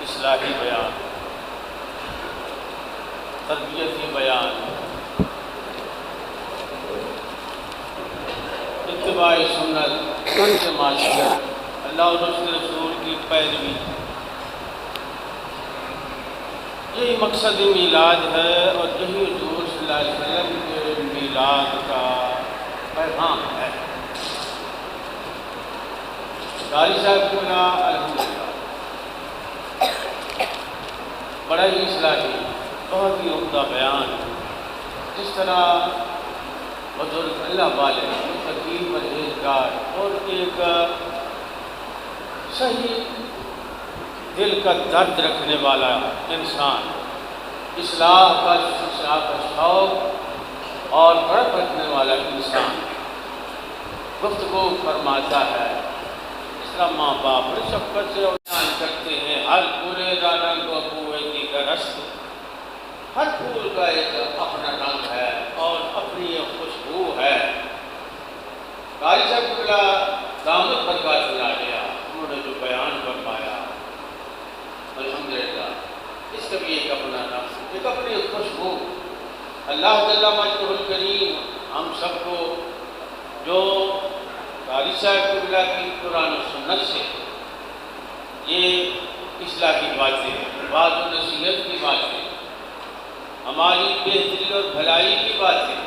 اصلاحی بیان، تربیتی بیان، اتباع سنت، معاشرت، اللہ اور اس کے رسول کی پیروی، یہی مقصد میلاد ہے اور یہی حضور صلی اللہ علیہ وسلم کے میلاد کا پیغام ہے۔ قاری صاحب کو الحمدللہ بڑا ہی اصلاحی، بہت ہی عمدہ بیان، جس طرح بزرگ اللہ والے، حکیم پرہیزگار اور ایک صحیح دل کا درد رکھنے والا انسان، اصلاح کا شوق اور تڑپ رکھنے والا انسان گفتگو فرماتا ہے، اس طرح ماں باپ بڑی شفقت سے بیان کرتے ہیں، ہر پورے رنگ و قوتی کا رست، ہر پھول کا ایک اپنا رنگ ہے اور اپنی ایک خوشبو ہے۔ قاری صاحب کو دامت پر کا چلا گیا، انہوں نے جو بیان فرمایا الحمدللہ، اس کا بھی ایک اپنا رنگ، ایک اپنی خوشبو۔ اللہ جل مجدہ الکریم ہم سب کو جو قاری صاحب کی قرآن و سنت سے یہ اصلاحی باتیں، بات و نصیحت کی باتیں، ہماری بہتری اور بھلائی کی باتیں،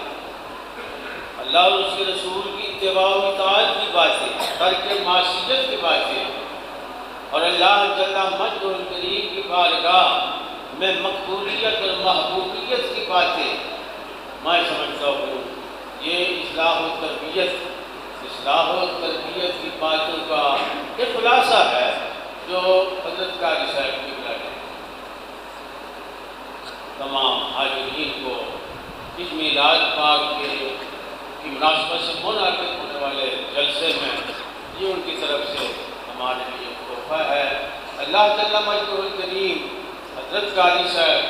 اللہ اور اس کے رسول کی اتباع و اطاعت کی باتیں، ترک معصیت کی باتیں، اور اللہ جل مجدہ الکریم کی بارگاہ میں مقبولیت اور محبوبیت کی باتیں میں سمجھتا ہوں یہ اصلاح و تربیت کی باتوں کا ایک خلاصہ ہے جو حضرت قاری صاحب کی تمام حاضرین کو اس میلاد پاک کی مناسبت سے منعقد ہونے والے جلسے میں یہ ان کی طرف سے ہمارے لیے تحفہ ہے۔ اللہ جل مجدہ الکریم حضرت قاری صاحب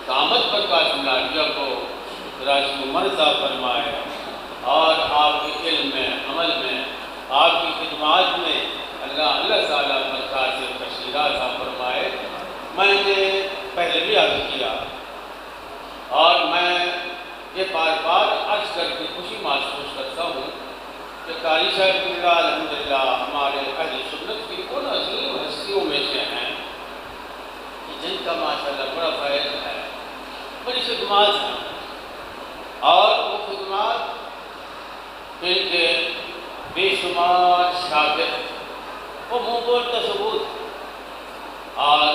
دامت پر کاشملاریہ کو دراز عمر عطا فرمائے اور آپ کے علم میں، عمل میں، آپ کی خدمات میں اللہ تعالیٰ برکات کثیرہ عطا فرمائے۔ میں نے پہلے بھی عرض کیا اور میں یہ بار بار عرض کر کے خوشی محسوس کرتا ہوں کہ قاری صاحب الحمدللہ ہمارے اہل سنت کی ان عظیم ہستیوں میں سے ہیں کہ جن کا ماشاءاللہ بڑا فیض ہے، بڑی خدمات ہیں، اور وہ خدمات ان کے بے شمار شاگرد وہ منہ بولتا ثبوت، اور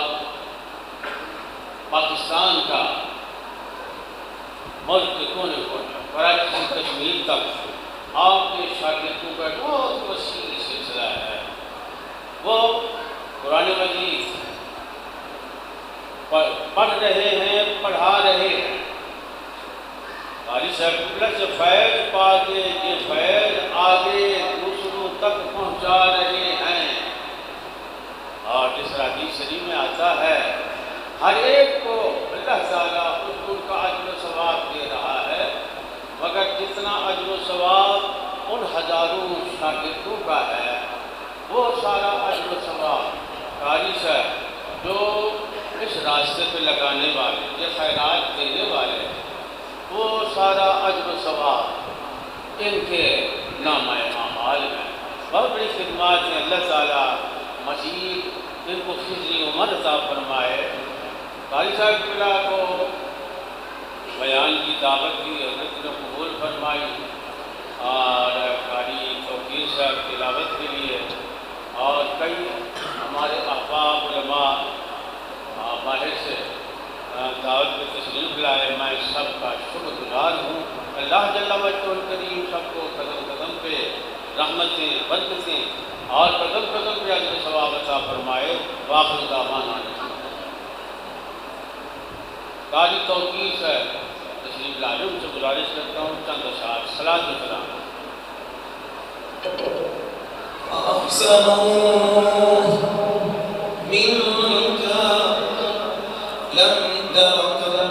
پاکستان کا ملک کے کونے کونے کراچی سے کشمیر تک آپ کے شاگردوں کا بہت وسیع سلسلہ ہے۔ وہ قرآن مجید پڑھ رہے ہیں، پڑھا رہے ہیں، قاری صاحب سے فیض پا کے یہ فیض آگے دوسروں تک پہنچا رہے ہیں، اور جس حدیث شریف میں آتا ہے ہر ایک کو اللہ تعالیٰ ان کا اجر و ثواب دے رہا ہے، مگر جتنا اجر و ثواب ان ہزاروں شاگردوں کا ہے، وہ سارا اجر و ثواب قاری صاحب جو اس راستے پہ لگانے والے، یہ خیرات دینے والے، وہ سارا اجر و ثواب ان کے نامہ اعمال میں۔ بہت بڑی خدمات ہیں، اللہ تعالیٰ مزید ان کو خضری عمر عطا فرمائے۔ قاری صاحب کو بیان کی دعوت دی، حضرت نے قبول فرمائی، اور قاری توقیر صاحب تلاوت کے لیے، اور کئی ہمارے احباب علماء باہر سے دعوت میں تشریف لائے، میں سب کا شکر گزار ہوں۔ اللہ جل مجدہ الکریم سب کو قدم قدم پہ رحمتیں، برکتیں اور قدم قدم پہ اجر ثواب عطا فرمائے۔ وآخر دعوانا قاری توقیر صاحب تشریف لائے، ان سے گزارش کرتا ہوں چند اشعار صلاۃ و سلام۔ لم تلد النساء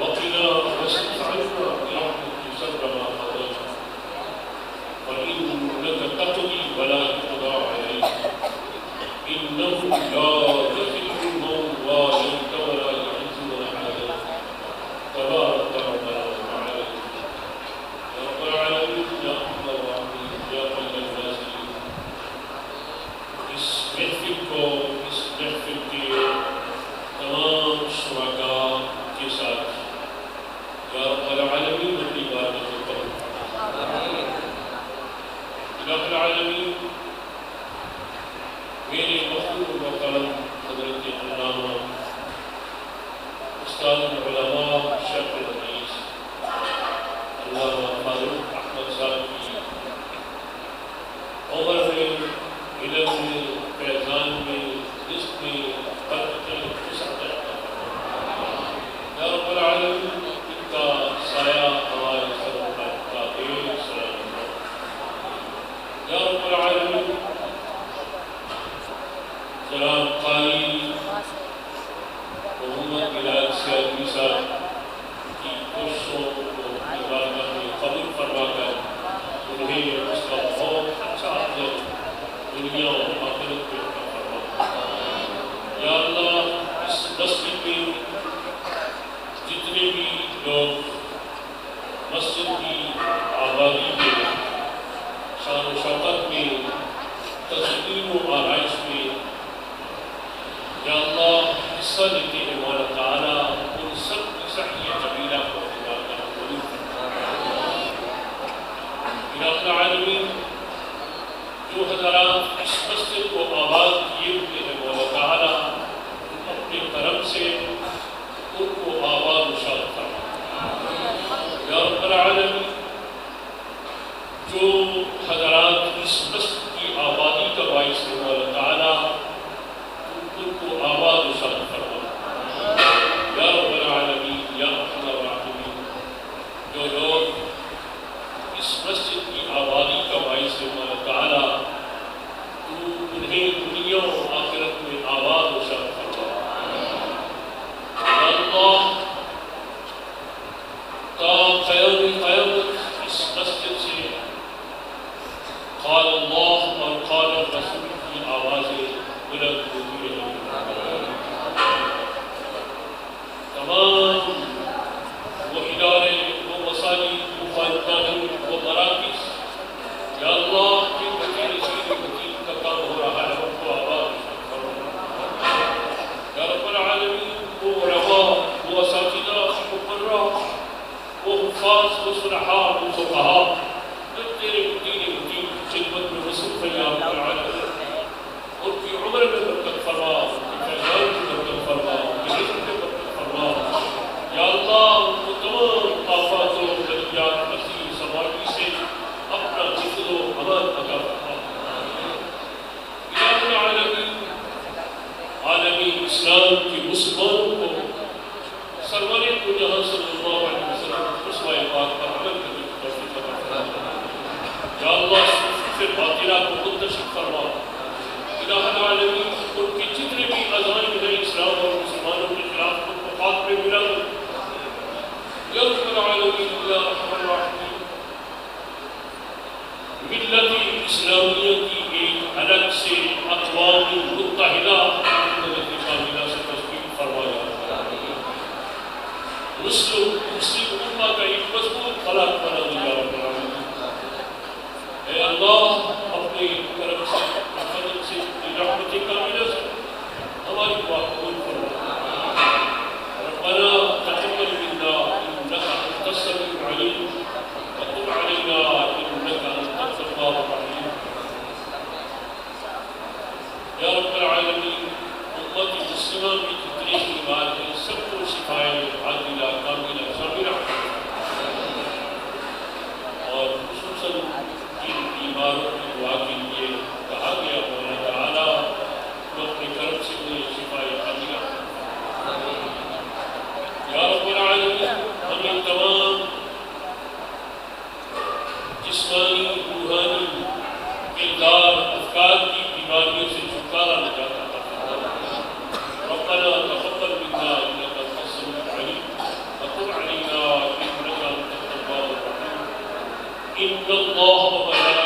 وقنا واصرف عنا برحمتك شر دنیا اور آخرت میں عطا فرما۔ یا اللہ اس مسجد میں جتنے بھی لوگ مسجد کی آبادی میں، شان و شوکت میں، تزئین و آرائش میں یا اللہ حصہ لیتے ہیں، مولا تعالیٰ ان سب کی صحیح جمیلہ کو قبول فرما۔ الہ العالمین جو حضرات اس مسجد کو آباد کیے ہوئے ہیں، مولا تعالیٰ اپنے کرم سے ان کو آباد و شاد فرما۔ یا رب العالمین جو حضرات اس مسجد کی آبادی کا باعث ہے، مولا تعالیٰ ان کو آباد و شاد فرما۔ یا رب العالمین یا ارحم الراحمین جو لوگ اس مسجد کی آبادی کا باعث ہے، مولا تعالیٰ تو انہیں دنیا و آخرت میں آباد و شاد فرما۔ یا اللہ تا قیام قیامت اس مسجد سے قال اللہ اور قال الرسول کی آوازیں بلند ہوتی رہیں۔ تمام وہ ادارے، وہ مساجد، وہ خانقاہیں، وہ مراکز یا اللہ جن بچے نشین حکیم کا کام ہو رہا ہے ان کو آباد فرما۔ یا رب العالمین وہ علماء، وہ اساتذہ، وہ قراء، وہ حفاظ، وہ صلحاء، وہ فقہاء جو تیرے دین حکیم کی خدمت میں مصروف ہیں، یا رب العالمین ان کی عمر میں برکت فرما، ان کی فیضان میں برکت فرما، ان کی رزق میں برکت فرما۔ یا اللہ ان کو تمام آفات و بلیات مسیح سماجی سے اپنا حفظ و امان عطا فرما۔ الہ العالمین عالمی اسلام کے مسلمانوں کو سرور کو جہاں صلی اللہ علیہ وسلم اسوہ پاک پر عمل کرنے کی توفیق عطا فرما۔ یا اللہ صفحہ باطلہ کو منتشر فرما۔ الہ العالمین ان کی جتنے بھی عزائم ہیں اسلام اور مسلمانوں کے خلاف ان کو خاتمے ملا دو۔ یا رب العالمین یا ارحم الراحمین ملت اسلامیہ کی ایک الگ سے اقوام متحدہ ملت کاملہ سے تشکیل فرمایا۔ مسلم امہ کا ایک مضبوط خلاق بنا دیا رب العالمین۔ اے اللہ اپنے کرم سے، فضل سے، رحمت کاملہ سے ہماری دعا قبول فرما۔ ربنا تقبل منا انك انت السميع العليم وتب علينا انك انت التواب الرحيم۔ یا رب العالمین امت مسلمہ میں جتنے بیمار ہیں سب کو شفائے عاجلہ کاملہ شاملہ اور خصوصاً جن بیماروں کی دعا کے لیے کہا گیا مولا تعالیٰ تو اپنے کرم سے انہیں شفائے عاجلہ۔ یا رب العالمین ہمیں تمام جسمانی، روحانی، کردار، افکار کی بیماریوں سے چھٹکارا نجات عطا فرما۔ ربنا تقبل منا انك انت السميع العليم وتب علينا انك انت التواب الرحيم۔ ان الله وملائكته